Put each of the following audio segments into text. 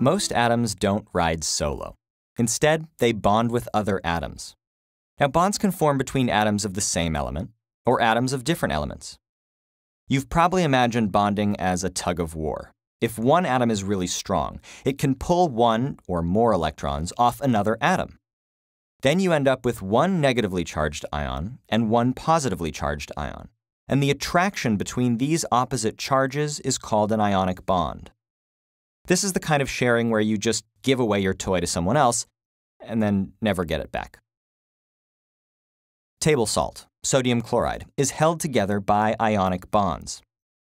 Most atoms don't ride solo. Instead, they bond with other atoms. Now, bonds can form between atoms of the same element, or atoms of different elements. You've probably imagined bonding as a tug of war. If one atom is really strong, it can pull one or more electrons off another atom. Then you end up with one negatively charged ion and one positively charged ion. And the attraction between these opposite charges is called an ionic bond. This is the kind of sharing where you just give away your toy to someone else and then never get it back. Table salt, sodium chloride, is held together by ionic bonds.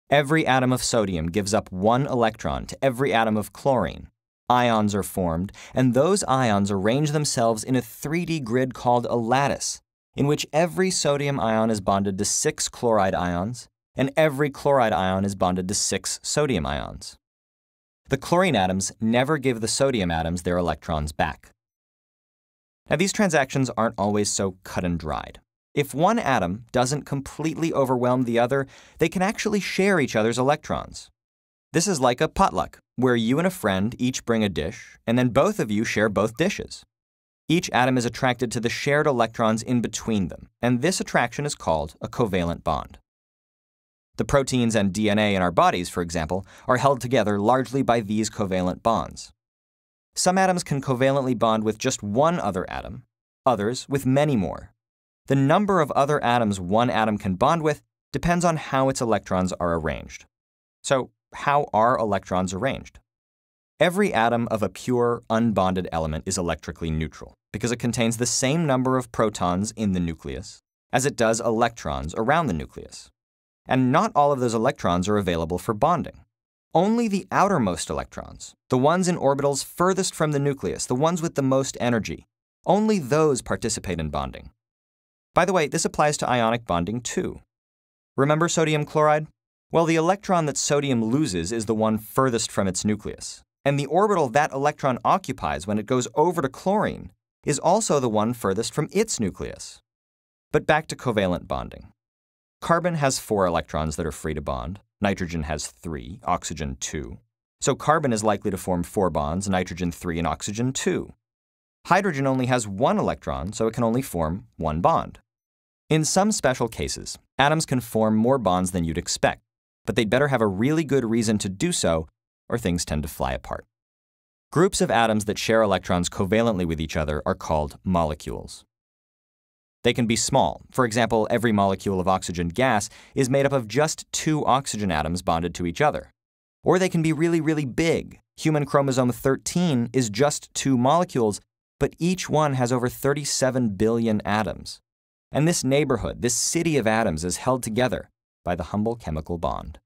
Every atom of sodium gives up one electron to every atom of chlorine. Ions are formed, and those ions arrange themselves in a 3D grid called a lattice, in which every sodium ion is bonded to 6 chloride ions, and every chloride ion is bonded to 6 sodium ions. The chlorine atoms never give the sodium atoms their electrons back. Now, these transactions aren't always so cut and dried. If one atom doesn't completely overwhelm the other, they can actually share each other's electrons. This is like a potluck, where you and a friend each bring a dish, and then both of you share both dishes. Each atom is attracted to the shared electrons in between them, and this attraction is called a covalent bond. The proteins and DNA in our bodies, for example, are held together largely by these covalent bonds. Some atoms can covalently bond with just one other atom, others with many more. The number of other atoms one atom can bond with depends on how its electrons are arranged. So, how are electrons arranged? Every atom of a pure, unbonded element is electrically neutral because it contains the same number of protons in the nucleus as it does electrons around the nucleus. And not all of those electrons are available for bonding. Only the outermost electrons, the ones in orbitals furthest from the nucleus, the ones with the most energy, only those participate in bonding. By the way, this applies to ionic bonding too. Remember sodium chloride? Well, the electron that sodium loses is the one furthest from its nucleus, and the orbital that electron occupies when it goes over to chlorine is also the one furthest from its nucleus. But back to covalent bonding. Carbon has 4 electrons that are free to bond, nitrogen has 3, oxygen 2. So carbon is likely to form 4 bonds, nitrogen 3 and oxygen 2. Hydrogen only has 1 electron, so it can only form 1 bond. In some special cases, atoms can form more bonds than you'd expect, but they'd better have a really good reason to do so, or things tend to fly apart. Groups of atoms that share electrons covalently with each other are called molecules. They can be small. For example, every molecule of oxygen gas is made up of just 2 oxygen atoms bonded to each other. Or they can be really, really big. Human chromosome 13 is just 2 molecules, but each one has over 37 billion atoms. And this neighborhood, this city of atoms, is held together by the humble chemical bond.